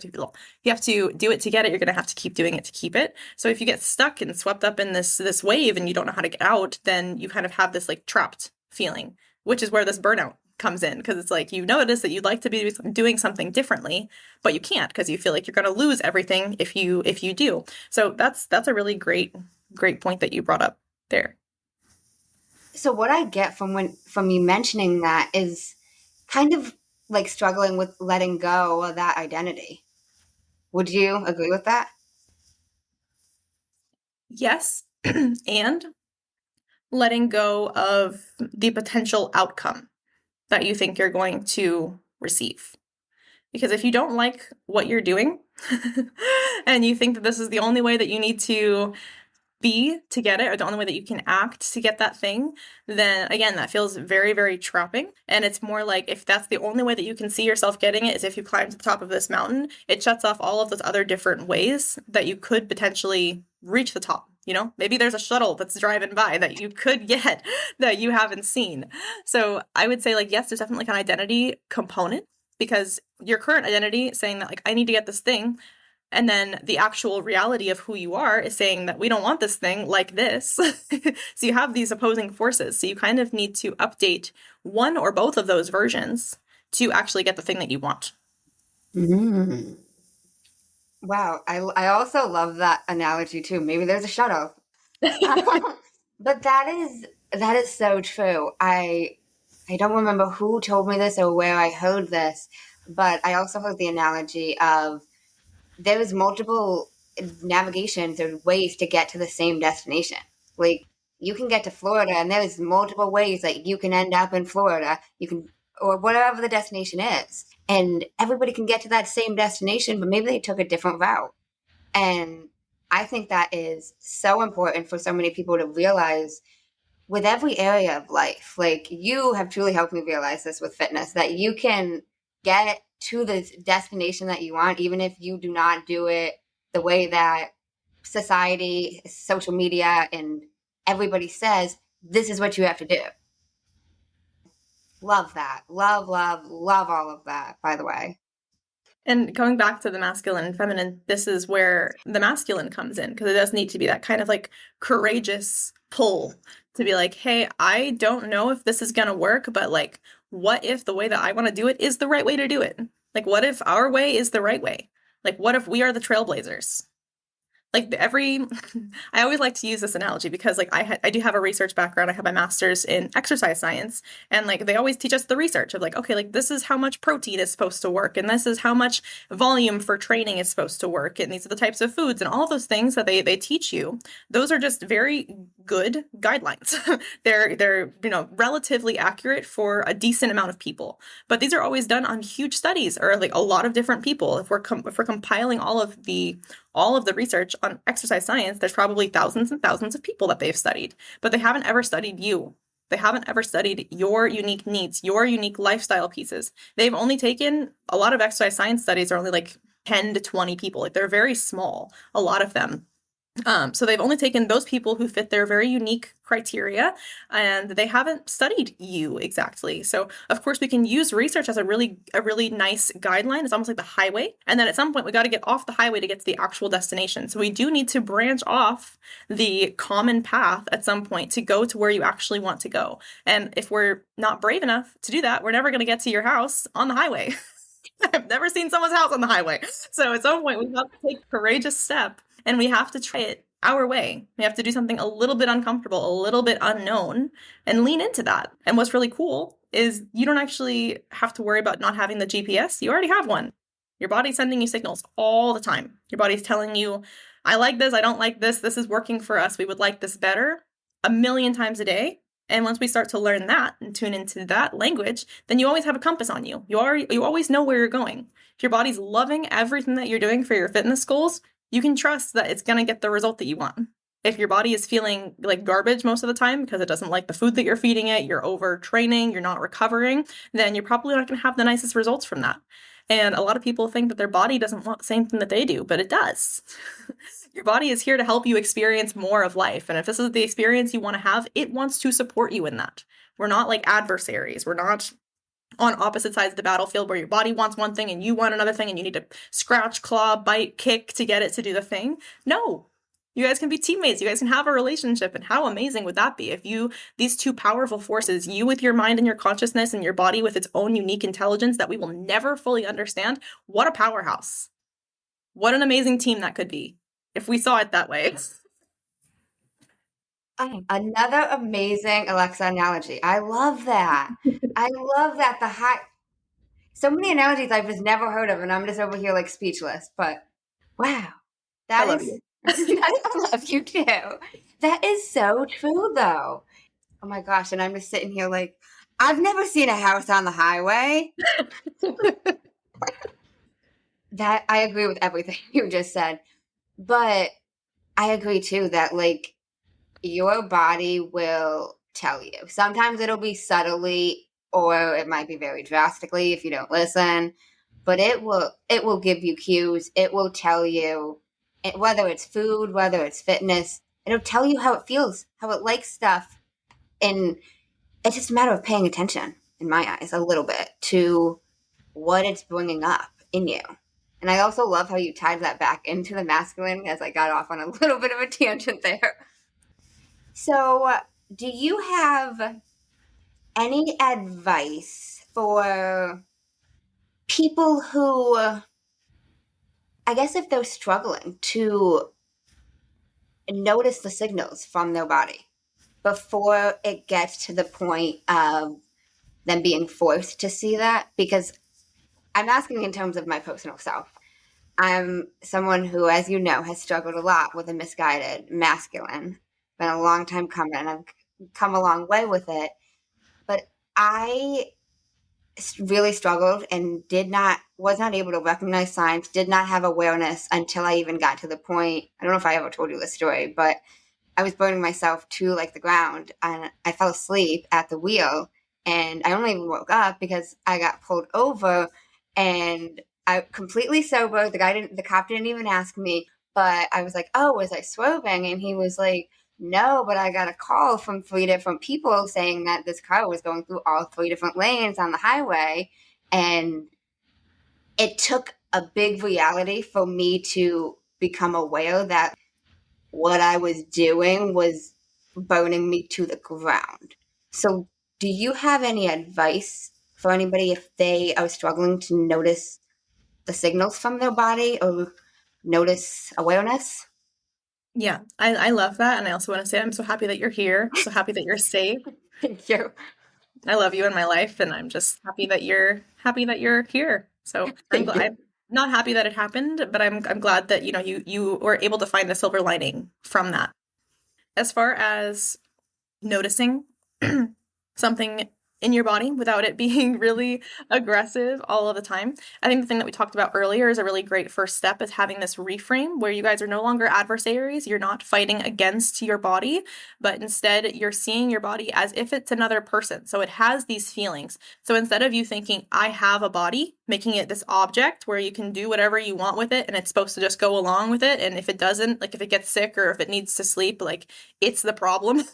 have to do it to get it, you're going to have to keep doing it to keep it. So if you get stuck and swept up in this wave and you don't know how to get out, then you kind of have this like trapped feeling, which is where this burnout comes in, because it's like you notice that you'd like to be doing something differently, but you can't because you feel like you're going to lose everything if you do. So that's a really great point that you brought up there. So what I get from you mentioning that is kind of like struggling with letting go of that identity. Would you agree with that? Yes, and letting go of the potential outcome that you think you're going to receive. Because if you don't like what you're doing and you think that this is the only way that you need to be to get it, or the only way that you can act to get that thing, then again, that feels very, very trapping. And it's more like if that's the only way that you can see yourself getting it is if you climb to the top of this mountain, it shuts off all of those other different ways that you could potentially reach the top. You know, maybe there's a shuttle that's driving by that you could get that you haven't seen. So I would say, like, yes, there's definitely like an identity component, because your current identity saying that, like, I need to get this thing, and then the actual reality of who you are is saying that we don't want this thing like this. So you have these opposing forces. So you kind of need to update one or both of those versions to actually get the thing that you want. Mm. Wow. I also love that analogy too. Maybe there's a shuttle. But that is so true. I don't remember who told me this or where I heard this, but I also heard the analogy of there's multiple navigations or ways to get to the same destination. Like, you can get to Florida and there's multiple ways that you can end up in Florida. You can, or whatever the destination is. And everybody can get to that same destination, but maybe they took a different route. And I think that is so important for so many people to realize with every area of life. Like, you have truly helped me realize this with fitness, that you can get to the destination that you want, even if you do not do it the way that society, social media, and everybody says this is what you have to do. Love that. Love all of that, by the way. And going back to the masculine and feminine, this is where the masculine comes in, because it does need to be that kind of like courageous pull to be like, hey, I don't know if this is going to work, but like, what if the way that I want to do it is the right way to do it? Like, what if our way is the right way? Like, what if we are the trailblazers? Like I always like to use this analogy because like I do have a research background. I have my master's in exercise science, and like they always teach us the research of like, okay, like this is how much protein is supposed to work, and this is how much volume for training is supposed to work, and these are the types of foods, and all of those things that they teach you. Those are just very good guidelines. they're relatively accurate for a decent amount of people, but these are always done on huge studies or like a lot of different people. If we're compiling all of the research on exercise science, there's probably thousands and thousands of people that they've studied, but they haven't ever studied you. They haven't ever studied your unique needs, your unique lifestyle pieces. They've only taken, a lot of exercise science studies are only like 10 to 20 people. Like they're very small, a lot of them. So they've only taken those people who fit their very unique criteria, and they haven't studied you exactly. So of course we can use research as a really nice guideline. It's almost like the highway. And then at some point we got to get off the highway to get to the actual destination. So we do need to branch off the common path at some point to go to where you actually want to go. And if we're not brave enough to do that, we're never going to get to your house on the highway. I've never seen someone's house on the highway. So at some point we have to take a courageous step, and we have to try it our way. We have to do something a little bit uncomfortable, a little bit unknown, and lean into that. And what's really cool is you don't actually have to worry about not having the GPS. You already have one. Your body's sending you signals all the time. Your body's telling you, I like this, I don't like this, this is working for us, we would like this better, a million times a day. And once we start to learn that and tune into that language, then you always have a compass on you. You always know where you're going. If your body's loving everything that you're doing for your fitness goals, you can trust that it's going to get the result that you want. If your body is feeling like garbage most of the time because it doesn't like the food that you're feeding it, you're overtraining, you're not recovering, then you're probably not going to have the nicest results from that. And a lot of people think that their body doesn't want the same thing that they do, but it does. Your body is here to help you experience more of life. And if this is the experience you want to have, it wants to support you in that. We're not like adversaries. We're not on opposite sides of the battlefield where your body wants one thing and you want another thing and you need to scratch, claw, bite, kick to get it to do the thing. No, you guys can be teammates. You guys can have a relationship. And how amazing would that be if these two powerful forces, you with your mind and your consciousness and your body with its own unique intelligence that we will never fully understand. What a powerhouse. What an amazing team that could be if we saw it that way. Another amazing Alexa analogy. I love that. I love that. So many analogies I've just never heard of, and I'm just over here like speechless. But wow, I love you. I love you too. That is so true, though. Oh my gosh! And I'm just sitting here like, I've never seen a house on the highway. That I agree with everything you just said, but I agree too that like your body will tell you. Sometimes it'll be subtly or it might be very drastically if you don't listen, but it will give you cues. It will tell you whether it's food, whether it's fitness, it'll tell you how it feels, how it likes stuff. And it's just a matter of paying attention in my eyes a little bit to what it's bringing up in you. And I also love how you tied that back into the masculine as I got off on a little bit of a tangent there. So, do you have any advice for people who, I guess, if they're struggling to notice the signals from their body before it gets to the point of them being forced to see that? Because I'm asking in terms of my personal self. I'm someone who, as you know, has struggled a lot with a misguided masculine. Been a long time coming, and I've come a long way with it. But I really struggled and was not able to recognize signs, did not have awareness until I even got to the point. I don't know if I ever told you this story, but I was burning myself to like the ground, and I fell asleep at the wheel, and I only even woke up because I got pulled over, and I completely sober. The cop didn't even ask me, but I was like, "Oh, was I swerving?" And he was like, "No, but I got a call from 3 different people saying that this car was going through all 3 different lanes on the highway." And it took a big reality for me to become aware that what I was doing was burning me to the ground. So, do you have any advice for anybody if they are struggling to notice the signals from their body or notice awareness? Yeah, I love that. And I also want to say I'm so happy that you're here. So happy that you're safe. Thank you. I love you in my life, and I'm just happy that you're here. So Thank you. I'm not happy that it happened, but I'm glad that you were able to find the silver lining from that. As far as noticing something in your body without it being really aggressive all of the time. I think the thing that we talked about earlier is a really great first step is having this reframe where you guys are no longer adversaries. You're not fighting against your body, but instead you're seeing your body as if it's another person. So it has these feelings. So instead of you thinking, I have a body, making it this object where you can do whatever you want with it and it's supposed to just go along with it. And if it doesn't, like if it gets sick or if it needs to sleep, like it's the problem.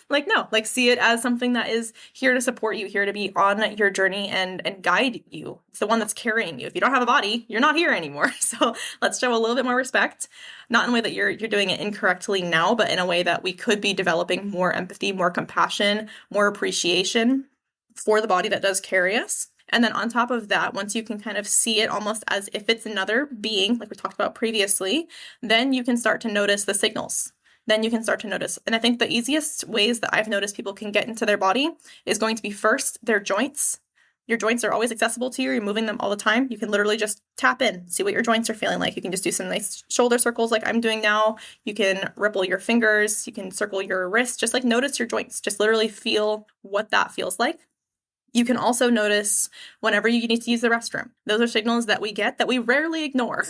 Like, no, like see it as something that is here to support you, here to be on your journey and guide you. It's the one that's carrying you. If you don't have a body, you're not here anymore. So let's show a little bit more respect, not in a way that you're doing it incorrectly now, but in a way that we could be developing more empathy, more compassion, more appreciation for the body that does carry us. And then on top of that, once you can kind of see it almost as if it's another being, like we talked about previously, then you can start to notice the signals. Then you can start to notice. And I think the easiest ways that I've noticed people can get into their body is going to be first their joints. Your joints are always accessible to you. You're moving them all the time. You can literally just tap in, see what your joints are feeling like. You can just do some nice shoulder circles like I'm doing now. You can ripple your fingers. You can circle your wrist. Just like notice your joints. Just literally feel what that feels like. You can also notice whenever you need to use the restroom. Those are signals that we get that we rarely ignore.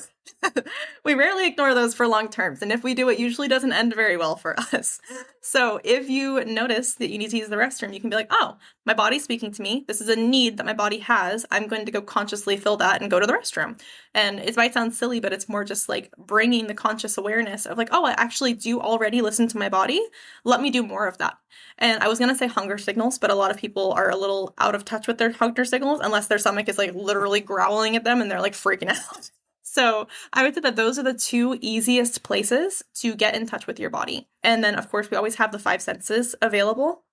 We rarely ignore those for long terms. And if we do, it usually doesn't end very well for us. So if you notice that you need to use the restroom, you can be like, oh, my body's speaking to me. This is a need that my body has. I'm going to go consciously fill that and go to the restroom. And it might sound silly, but it's more just like bringing the conscious awareness of like, oh, I actually do already listen to my body. Let me do more of that. And I was going to say hunger signals, but a lot of people are a little out of touch with their hunger signals unless their stomach is like literally growling at them and they're like freaking out. So I would say that those are the 2 easiest places to get in touch with your body. And then, of course, we always have the 5 senses available.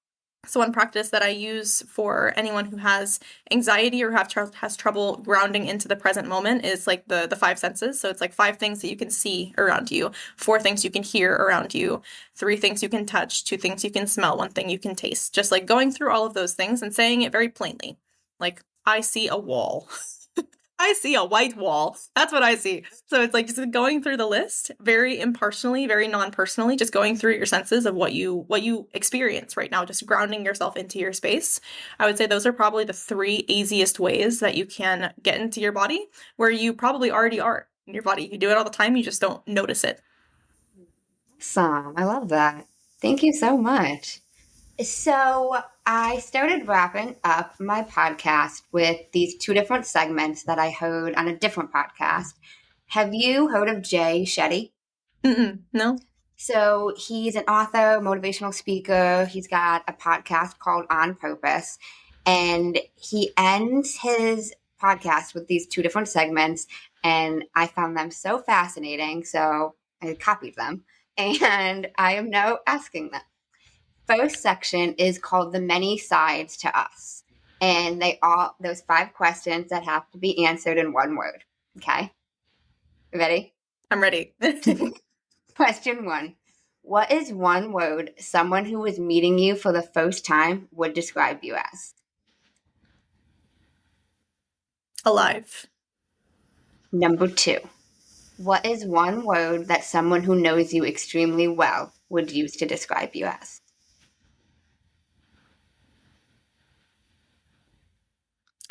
So one practice that I use for anyone who has anxiety or has trouble grounding into the present moment is like the 5 senses. So it's like 5 things that you can see around you, 4 things you can hear around you, 3 things you can touch, 2 things you can smell, 1 thing you can taste. Just like going through all of those things and saying it very plainly. Like, I see a wall. I see a white wall. That's what I see. So it's like just going through the list very impartially, very non-personally, just going through your senses of what you experience right now, just grounding yourself into your space. I would say those are probably the 3 easiest ways that you can get into your body where you probably already are in your body. You do it all the time. You just don't notice it. Awesome. I love that. Thank you so much. So I started wrapping up my podcast with these two different segments that I heard on a different podcast. Have you heard of Jay Shetty? No? So he's an author, motivational speaker. He's got a podcast called On Purpose. And he ends his podcast with these two different segments. And I found them so fascinating. So I copied them. And I am now asking them. First section is called The Many Sides to Us. And those 5 questions that have to be answered in one word. Okay. Ready? I'm ready. Question 1. What is one word someone who is meeting you for the first time would describe you as? Alive. Number 2. What is one word that someone who knows you extremely well would use to describe you as?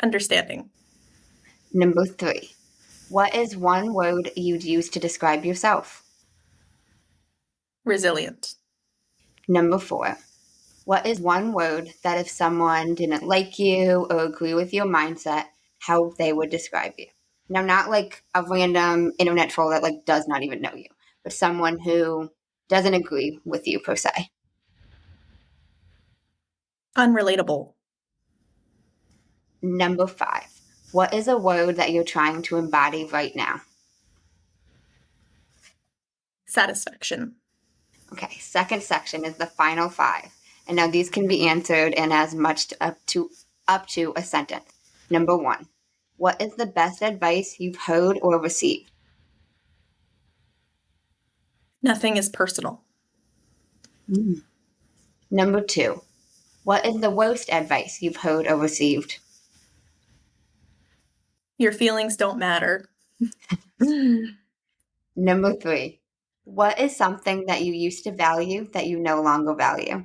Understanding. Number 3. What is one word you'd use to describe yourself? Resilient. Number 4. What is one word that if someone didn't like you or agree with your mindset, how they would describe you? Now, not like a random internet troll that like does not even know you, but someone who doesn't agree with you per se. Unrelatable. Number 5. What is a word that you're trying to embody right now? Satisfaction. Okay, second section is the final 5. And now these can be answered in as much up to a sentence. Number 1. What is the best advice you've heard or received? Nothing is personal. Number 2. What is the worst advice you've heard or received? Your feelings don't matter. Number 3. What is something that you used to value that you no longer value?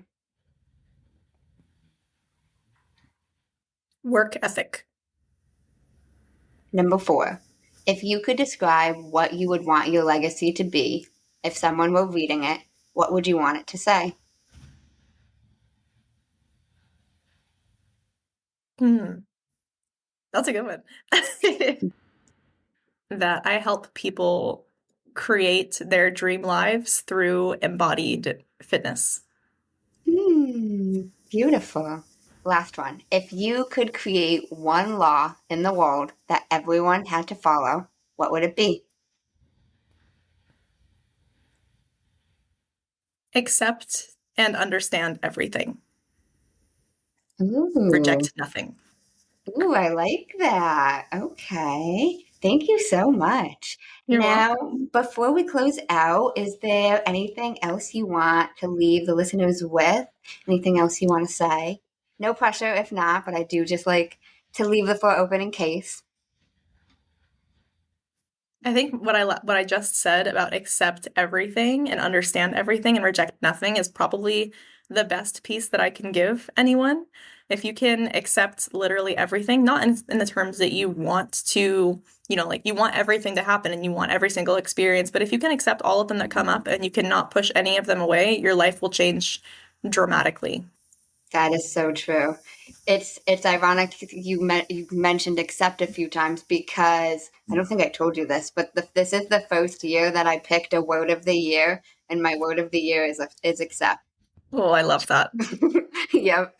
Work ethic. Number 4. If you could describe what you would want your legacy to be, if someone were reading it, what would you want it to say? That's a good one. That I help people create their dream lives through embodied fitness. Beautiful. Last one. If you could create one law in the world that everyone had to follow, what would it be? Accept and understand everything. Ooh. Reject nothing. Ooh, I like that. Okay. Thank you so much. You're Now, welcome. before we close out, is there anything else you want to leave the listeners with? Anything else you want to say? No pressure if not, but I do just like to leave the floor open in case. I think what I just said about accept everything and understand everything and reject nothing is probably the best piece that I can give anyone. If you can accept literally everything, not in the terms that you want to, like you want everything to happen and you want every single experience, but if you can accept all of them that come up and you cannot push any of them away, your life will change dramatically. That is so true. It's ironic you mentioned accept a few times because I don't think I told you this, but this is the first year that I picked a word of the year, and my word of the year is accept. Oh, I love that. Yep.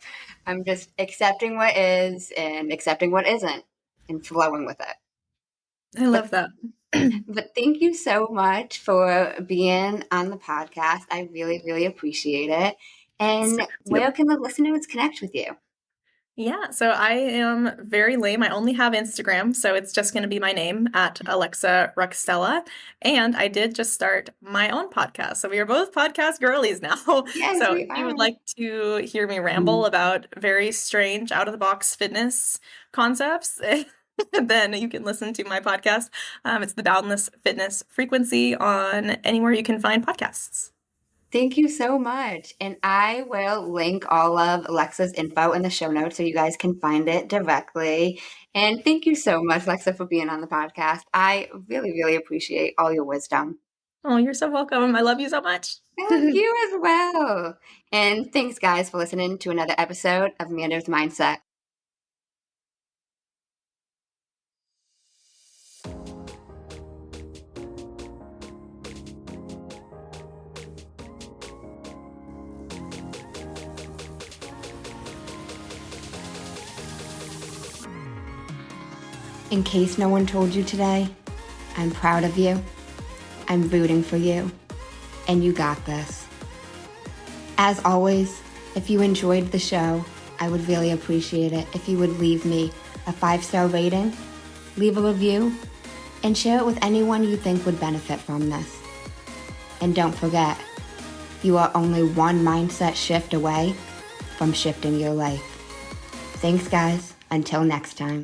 I'm just accepting what is and accepting what isn't and flowing with it. I love that. But thank you so much for being on the podcast. I really, really appreciate it. And where can the listeners connect with you? Yeah, so I am very lame. I only have Instagram, so it's just going to be my name at Alexa Rukstela. And I did just start my own podcast. So we are both podcast girlies now. Yes, so we if you would are. like to hear me ramble about very strange, out of the box fitness concepts, then you can listen to my podcast. It's the Boundless Fitness Frequency on anywhere you can find podcasts. Thank you so much. And I will link all of Alexa's info in the show notes so you guys can find it directly. And thank you so much, Alexa, for being on the podcast. I really, really appreciate all your wisdom. Oh, you're so welcome. I love you so much. Thank you as well. And thanks, guys, for listening to another episode of Amanda's Mindset. In case no one told you today, I'm proud of you, I'm rooting for you, and you got this. As always, if you enjoyed the show, I would really appreciate it if you would leave me a 5-star rating, leave a review, and share it with anyone you think would benefit from this. And don't forget, you are only one mindset shift away from shifting your life. Thanks, guys. Until next time.